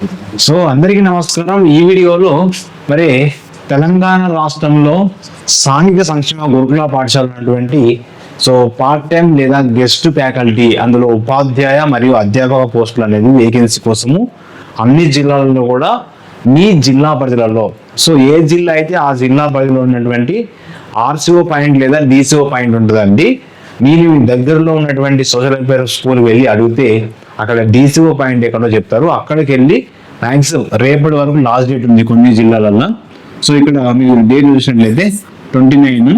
So అందరికీ నమస్కారం. ఈ వీడియోలో మరి తెలంగాణ రాష్ట్రంలో సాంఘిక సంక్షేమ గురుకుల పాఠశాల ఉన్నటువంటి సో పార్ట్ టైం లేదా గెస్ట్ ఫ్యాకల్టీ, అందులో ఉపాధ్యాయ మరియు అధ్యాపక పోస్టులు అనేది వేకెన్సీ కోసము అన్ని జిల్లాలలో కూడా మీ జిల్లా పరిధిలలో, సో ఏ జిల్లా అయితే ఆ జిల్లా పరిధిలో ఉన్నటువంటి ఆర్సీఓ పాయింట్ లేదా డిసిఓ పాయింట్ ఉంటుందండి. మీరు దగ్గరలో ఉన్నటువంటి సోషల్ వెల్ఫేర్ స్కూల్కి వెళ్ళి అడిగితే అక్కడ డిసిఓ పాయింట్ ఎక్కడో చెప్తారు. అక్కడికి వెళ్ళి మ్యాక్సిమం రేపటి వరకు లాస్ట్ డేట్ ఉంది కొన్ని జిల్లాలలో. సో ఇక్కడ మీరు డేట్ చూసినట్లయితే 29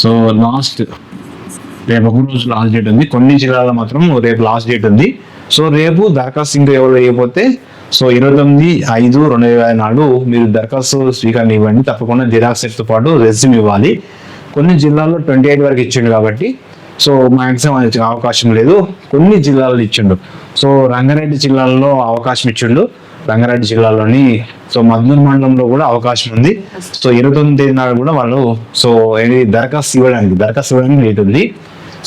సో లాస్ట్ రేపు ఒక రోజు లాస్ట్ డేట్ ఉంది. కొన్ని జిల్లాలో మాత్రం రేపు లాస్ట్ డేట్ ఉంది. సో రేపు దరఖాస్తు ఇంకా ఎవరు వేయకపోతే సో 29/5/2024 మీరు దరఖాస్తు స్వీకరణ ఇవ్వండి. తప్పకుండా జిరాక్స్ సెట్తో పాటు రెజ్యూమ్ ఇవ్వాలి. కొన్ని జిల్లాల్లో 28 వరకు ఇచ్చిండు కాబట్టి సో మ్యాక్సిమం అవకాశం లేదు. కొన్ని జిల్లాల్లో ఇచ్చిండు. సో రంగారెడ్డి జిల్లాలో అవకాశం ఇచ్చిండు. రంగారెడ్డి జిల్లాలోని సో మద్నూర్ మండలంలో కూడా అవకాశం ఉంది. సో 29 నాడు కూడా వాళ్ళు సో దరఖాస్తు ఇవ్వడానికి లేట్ ఉంది.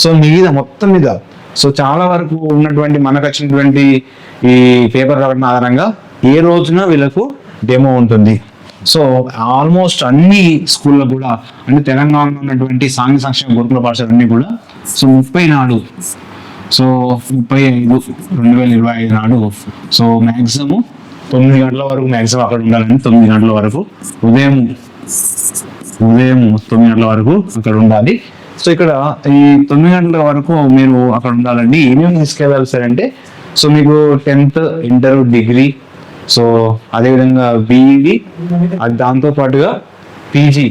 సో మొత్తం మీద సో చాలా వరకు ఉన్నటువంటి మనకు వచ్చినటువంటి ఈ పేపర్ ప్రకటన ఆధారంగా ఏ రోజున వీళ్ళకు డెమో ఉంటుంది. సో ఆల్మోస్ట్ అన్ని స్కూల్లో కూడా అంటే తెలంగాణలో ఉన్నటువంటి సాంఘిక సంక్షేమ గురుకుల పాఠశాలన్నీ కూడా సో 30 నాడు సో 35/2025 నాడు సో మ్యాక్సిమం 9 గంటల వరకు మ్యాక్సిమం అక్కడ ఉండాలని, 9 గంటల వరకు ఉదయం 9 గంటల వరకు అక్కడ ఉండాలి. సో ఇక్కడ ఈ 9 గంటల వరకు మీరు అక్కడ ఉండాలండి. ఏమేమి తీసుకెళ్ళాలి సార్ అంటే సో మీకు 10th, ఇంటర్, డిగ్రీ, సో అదేవిధంగా బీఈడి, దాంతో పాటుగా పీజీ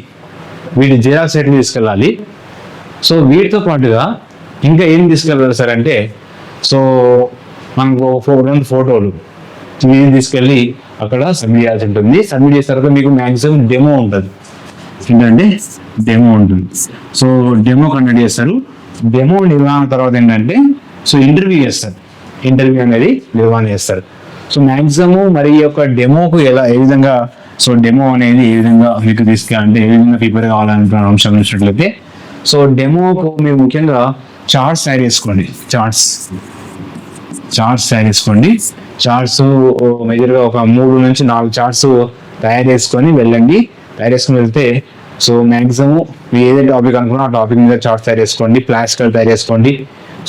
వీటి జిరాక్స్ సెట్ తీసుకెళ్ళాలి. సో వీటితో పాటుగా ఇంకా ఏం తీసుకెళ్ళాలి సార్ అంటే సో మనకు 2 ఫోటోలు ఇవి తీసుకెళ్ళి అక్కడ సబ్మిట్ చేయాల్సి ఉంటుంది. సబ్మిట్ చేసిన తర్వాత మీకు మ్యాక్సిమం డెమో ఉంటుంది. ఏంటంటే డెమో ఉంటుంది. సో డెమో కండక్ట్ చేస్తారు. డెమో నిర్వహణ తర్వాత ఏంటంటే సో ఇంటర్వ్యూ చేస్తారు. ఇంటర్వ్యూ అనేది నిర్వహణ చేస్తారు. సో మ్యాక్సిమం మరి ఈ యొక్క డెమోకు ఏ విధంగా సో డెమో అనేది ఏ విధంగా మీకు తీసుకెళ్ళాలంటే ఏ విధంగా ప్రిపేర్ కావాలనుకున్న అంశం చూసినట్లయితే సో డెమోకు మీరు ముఖ్యంగా చార్ట్స్ తయారు చేసుకోండి. చార్ట్స్ తయారు చేసుకోండి. చార్ట్స్ మేజర్గా ఒక 3 నుంచి 4 చార్ట్స్ తయారు చేసుకొని వెళ్ళండి. తయారు చేసుకొని వెళ్తే సో మ్యాక్సిమం ఏదైతే టాపిక్ అనుకున్నా ఆ టాపిక్ మీద చార్ట్స్ తయారు చేసుకోండి. ప్లాస్టిక్ తయారు చేసుకోండి.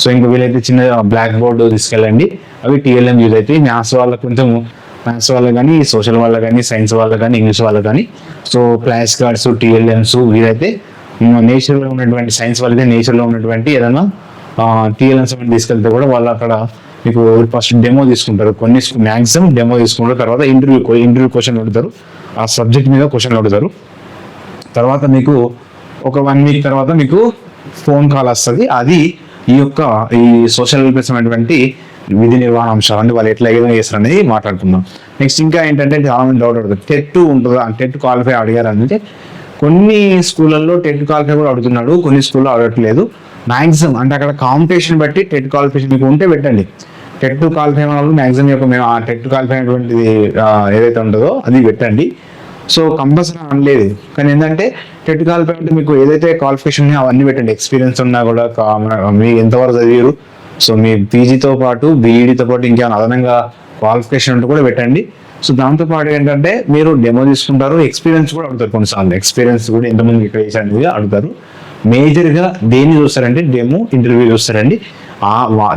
సో ఇంకా వీలైతే చిన్న బ్లాక్ బోర్డు తీసుకెళ్ళండి. అవి టీఎల్ఎం యూజ్ అయితే మ్యాథ్స్ వాళ్ళకి కొంచెం మ్యాథ్స్ వాళ్ళకి కానీ, సోషల్ వాళ్ళకి కానీ, సైన్స్ వాళ్ళకి కానీ, ఇంగ్లీష్ వాళ్ళకి కానీ సో ఫ్లాష్ కార్డ్స్, టీఎల్ఎంస్ వీలైతే నేచర్లో ఉన్నటువంటి సైన్స్ వాళ్ళైతే నేచర్లో ఉన్నటువంటి ఏదైనా టీఎల్ఎంస్ తీసుకెళ్తే కూడా వాళ్ళు అక్కడ మీకు ఫస్ట్ డెమో తీసుకుంటారు. కొన్ని మ్యాక్సిమం డెమో తీసుకుంటారు. తర్వాత ఇంటర్వ్యూ క్వశ్చన్ అడుగుతారు. ఆ సబ్జెక్ట్ మీద క్వశ్చన్ అడుగుతారు. తర్వాత మీకు ఒక 1 వీక్ తర్వాత మీకు ఫోన్ కాల్ వస్తుంది. అది ఈ సోషల్ వెల్ఫేర్ అనేటువంటి విధి నిర్వహణ అంశాలు అంటే వాళ్ళు ఎట్లా ఏదైనా చేస్తారు అనేది మాట్లాడుకుందాం. నెక్స్ట్ ఇంకా ఏంటంటే చాలా మంది డౌట్ అడుగుతారు, టెట్ ఉంటుందా, టెట్ క్వాలిఫై అడిగారు అంటే కొన్ని స్కూళ్ళల్లో టెట్ క్వాలిఫై కూడా అడుగుతున్నాడు, కొన్ని స్కూల్లో అడగట్లేదు. మ్యాక్సిమం అంటే అక్కడ కాంపిటీషన్ బట్టి టెట్ క్వాలిఫికేషన్ మీకు ఉంటే పెట్టండి. టెట్ క్వాలిఫై వాళ్ళు మ్యాక్సిమం మేము ఆ టెట్ క్వాలిఫై అయినటువంటిది ఏదైతే ఉంటుందో అది పెట్టండి. సో కంపల్సరీ అనలేదు, కానీ ఏంటంటే టెట్ క్వాలిఫై అంటే మీకు ఏదైతే క్వాలిఫికేషన్ ఉన్నాయో అవన్నీ పెట్టండి. ఎక్స్పీరియన్స్ ఉన్నా కూడా మీ ఎంతవరకు చదివారు, సో మీ పీజీతో పాటు బీఈడితో పాటు ఇంకేమైనా అదనంగా క్వాలిఫికేషన్ ఉంటే కూడా పెట్టండి. సో దాంతో పాటు ఏంటంటే మీరు డెమో తీసుకుంటారు, ఎక్స్పీరియన్స్ కూడా అడుగుతారు. కొన్నిసార్లు ఎక్స్పీరియన్స్ కూడా ఎంతమంది ఇక్కడ చేశారనేది అడుగుతారు. మేజర్గా దేన్ని చూస్తారంటే డెమో, ఇంటర్వ్యూ చూస్తారండి.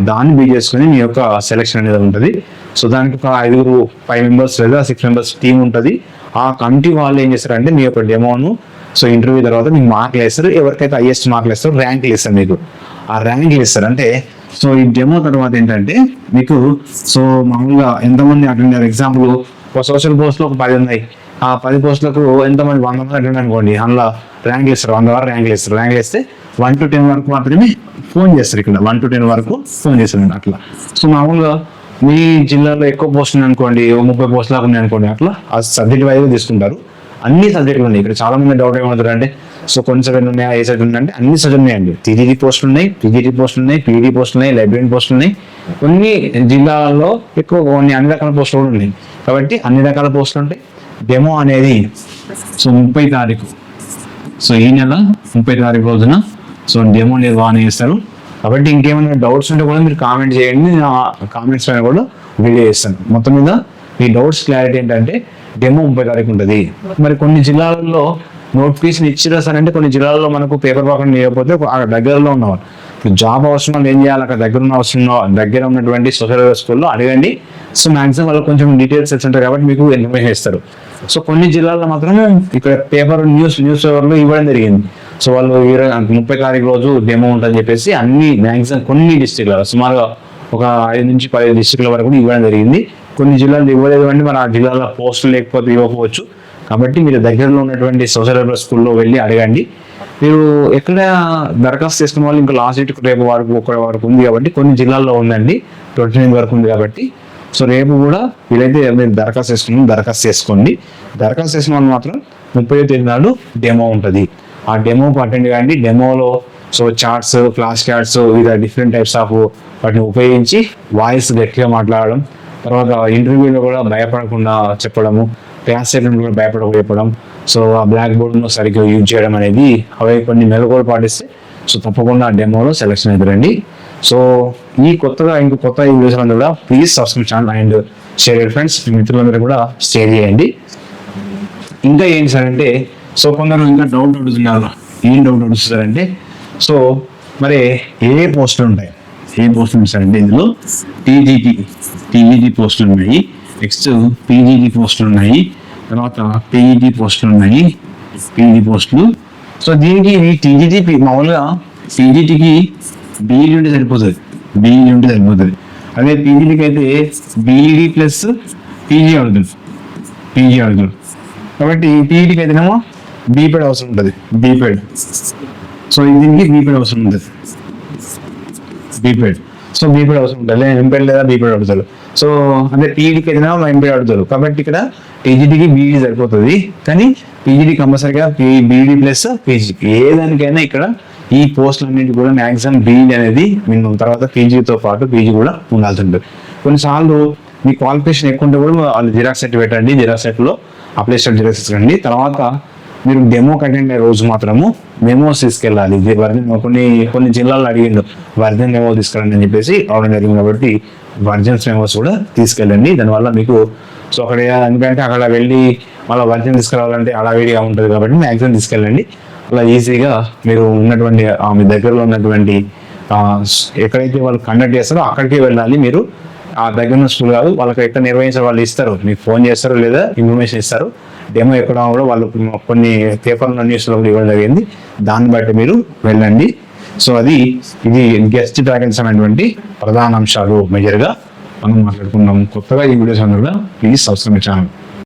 దాన్ని బీట్ చేసుకుని మీ యొక్క సెలెక్షన్ అనేది ఉంటుంది. సో దానికి ఒక 5 మెంబర్స్ లేదా 6 మెంబర్స్ టీం ఉంటుంది. ఆ కమిటీ వాళ్ళు ఏం చేస్తారంటే మీ యొక్క డెమోను సో ఇంటర్వ్యూ తర్వాత మీకు మార్కులు వేస్తారు. ఎవరికైతే హైయెస్ట్ మార్కులు వేస్తారో ర్యాంకులు ఇస్తారు. మీకు ఆ ర్యాంకులు ఇస్తారు. అంటే సో ఈ డెమో తర్వాత ఏంటంటే మీకు సో మామూలుగా ఎంతమంది అటెండ్ అయ్యారు. ఎగ్జాంపుల్ ఒక సోషల్ పోస్ట్లో ఒక 10 ఉన్నాయి. ఆ 10 పోస్టులకు ఎంతమంది 100 మంది అటెండ్ అనుకోండి. అందులో ర్యాంకులు ఇస్తారు. 100 వరకు ర్యాంకులు ఇస్తారు. ర్యాంకులు ఇస్తే 1 to 10 వరకు మాత్రమే ఫోన్ చేస్తారు. ఇక్కడ 1 to 10 వరకు ఫోన్ చేస్తారు అట్లా. సో మామూలుగా మీ జిల్లాలో ఎక్కువ పోస్టులు అనుకోండి, 30 పోస్టులు ఉన్నాయి అనుకోండి, అట్లా ఆ సబ్జెక్ట్ వైజ్గా తీసుకుంటారు. అన్ని సబ్జెక్టులు ఉన్నాయి. ఇక్కడ చాలా మంది డౌట్ ఏమవుతారు అంటే సో కొన్ని సబ్జెక్టులు ఉన్నాయా, ఏ సబ్జెక్ట్ ఉన్నాయంటే అన్ని సబ్జెక్ట్ ఉన్నాయండి. టీజీటీ పోస్టులు ఉన్నాయి, పీజీటీ పోస్టులు ఉన్నాయి, పీఈడీ పోస్టులు ఉన్నాయి, లైబ్రరీ పోస్టులు ఉన్నాయి. కొన్ని జిల్లాల్లో ఎక్కువ అన్ని రకాల పోస్టులు కూడా ఉన్నాయి. కాబట్టి అన్ని రకాల పోస్టులు ఉంటాయి. డెమో అనేది సో 30 తారీఖు, సో ఈ నెల 30 తారీఖు రోజున సో డెమో నిర్వహణ చేస్తారు. కాబట్టి ఇంకేమైనా డౌట్స్ ఉంటే కూడా మీరు కామెంట్ చేయండి, కామెంట్స్ పైన కూడా వీడియో చేస్తాను. మొత్తం మీద మీ డౌట్స్ క్లారిటీ ఏంటంటే డెమో 30 తారీఖు ఉంటుంది. మరి కొన్ని జిల్లాలలో నోటిఫికేషన్ ఇచ్చిరా సార్ అంటే కొన్ని జిల్లాల్లో మనకు పేపర్ వర్క్ లేకపోతే అక్కడ దగ్గరలో ఉన్నవాళ్ళు జాబ్ అవసరం ఏం చేయాలి, అక్కడ దగ్గర ఉన్నటువంటి సోషల్ స్కూల్లో అడగండి. సో మాక్సిమం వాళ్ళు కొంచెం డీటెయిల్స్ ఉంటారు కాబట్టి మీకు ఇన్ఫర్మేషన్ ఇస్తారు. సో కొన్ని జిల్లాల్లో మాత్రం ఇక్కడ న్యూస్ పేపర్లో ఇవ్వడం జరిగింది. సో వాళ్ళు 30 తారీఖు రోజు డెమో ఉంటుందని చెప్పేసి అన్ని మాక్సిమం కొన్ని డిస్ట్రిక్ట్లలో సుమారుగా ఒక 5 నుంచి 10 డిస్ట్రిక్ట్ల వరకు ఇవ్వడం జరిగింది. కొన్ని జిల్లాలు ఇవ్వలేదు అంటే మన ఆ జిల్లాలో పోస్టులు లేకపోతే ఇవ్వకపోవచ్చు. కాబట్టి మీరు దగ్గరలో ఉన్నటువంటి సోషల్ వెల్ఫేర్ స్కూల్లో వెళ్ళి అడగండి. మీరు ఎక్కడ దరఖాస్తు చేసుకున్న వాళ్ళు ఇంకా లాస్ట్ డేట్ రేపు వరకు ఉంది కాబట్టి కొన్ని జిల్లాల్లో ఉందండి, 29 వరకు ఉంది కాబట్టి. సో రేపు కూడా వీలైతే మీరు దరఖాస్తు చేసుకోండి. దరఖాస్తు చేసిన వాళ్ళు మాత్రం 30వ తేదీ నాడు డెమో ఉంటుంది. ఆ డెమోకి అటెండ్ కాండి. డెమోలో సో చార్ట్స్, ఫ్లాష్ కార్డ్స్, వివిధ డిఫరెంట్ టైప్స్ ఆఫ్ వాటిని ఉపయోగించి వాయిస్ గట్టిగా మాట్లాడడం, తర్వాత ఇంటర్వ్యూలో కూడా భయపడకుండా చెప్పడము, క్లాస్ సెకండ్ కూడా భయపడకుండా చెప్పడం, సో ఆ బ్లాక్ బోర్డ్ను సరిగ్గా యూజ్ చేయడం అనేది అవి కొన్ని మెలకువలు పాటిస్తే సో తప్పకుండా డెమోలో సెలెక్షన్ అవుతారండి. సో ఈ కొత్త వీడియోస్ అందరూ కూడా please subscribe channel and share your friends, మీ మిత్రులందరూ కూడా షేర్ చేయండి. ఇంకా ఏంటి సార్ అంటే సో కొందరు ఇంకా డౌట్ అడుగుతున్నారు. ఏం డౌట్ అడుగుతారంటే సో మరి ఏ పోస్టులు ఉంటాయి సార్ అంటే ఇందులో టీజీటీ పోస్టులు ఉన్నాయి, నెక్స్ట్ పీజీటీ పోస్టులు ఉన్నాయి, తర్వాత పీఈటీ పోస్టులు ఉన్నాయి, పీజీ పోస్టులు. సో దీనికి టీజీటీ మామూలుగా పీజీటీకి బీఈడీ ఉంటే సరిపోతుంది. అదే పీజీటీకి అయితే బీఈడీ ప్లస్ పీజీ అడుగుతుంది. కాబట్టి పీఈటీకి అయితేనేమో బీపెడ్ అవసరం ఉంటుంది. సో దీనికి బీపెడ్ అవసరం ఉంటుంది. సో బీపెడ్ అవసరం ఉంటుంది, ఎంపెడ్ లేదా బీపెడ్ అడుగుతారు. సో అంటే పీఈడీకి అయితేనే ఎంపెడ్ అడుగుతారు. కాబట్టి ఇక్కడ టీజీటీకి బీఈడీ సరిపోతుంది, కానీ పీజీడీ కంపల్సరీగా బీఈడీ ప్లస్ పీజీ ఏదానికైనా ఇక్కడ ఈ పోస్టులు అన్నింటి కూడా మ్యాక్సిమం బీఈడీ అనేది మినిమం, తర్వాత పీజీతో పాటు పీజీ కూడా ఉండాల్సి ఉంటుంది. కొన్నిసార్లు మీ క్వాలిఫికేషన్ ఎక్కువ ఉంటే కూడా వాళ్ళు జిరాక్స్ సెట్ పెట్టండి, జిరాక్స్ సెట్లో అప్లై స్టార్ట్ జిరాక్స్ ఇచ్చండి. తర్వాత మీరు డెమో అటెండ్ అయ్యే రోజు మాత్రము మెమోస్ తీసుకెళ్ళాలి. కొన్ని జిల్లాల్లో అడిగిండు వర్జన్ మెమో తీసుకెళ్ళండి అని చెప్పేసి రావడం జరిగింది. కాబట్టి వర్జన్స్ మెమోస్ కూడా తీసుకెళ్ళండి. దానివల్ల మీకు సో అక్కడ ఎందుకంటే అక్కడ వెళ్ళి మళ్ళీ వర్జన్ తీసుకురావాలంటే అడావిడిగా ఉంటుంది కాబట్టి మ్యాక్సిమం తీసుకెళ్ళండి. అలా ఈజీగా మీరు ఉన్నటువంటి మీ దగ్గరలో ఉన్నటువంటి ఎక్కడైతే వాళ్ళు కండక్ట్ చేస్తారో అక్కడికి వెళ్ళాలి. మీరు ఆ దగ్గర ఉన్న స్కూల్ కాదు, వాళ్ళకి ఎక్కడ నిర్వహించారు వాళ్ళు ఇస్తారు, మీకు ఫోన్ చేస్తారు లేదా ఇన్ఫర్మేషన్ ఇస్తారు. డెమో ఎక్కడ కూడా వాళ్ళు కొన్ని పేపర్లో న్యూస్లో ఇవ్వడం జరిగింది. దాన్ని బట్టి మీరు వెళ్ళండి. సో ఇది గెస్ట్ ఫ్యాకల్టీ అనేటువంటి ప్రధాన అంశాలు మేజర్గా మనం మాట్లాడుకున్నాం. కొత్తగా ఈ వీడియోస్ అందరూ కూడా ప్లీజ్ సబ్స్క్రైబ్ ఛానల్.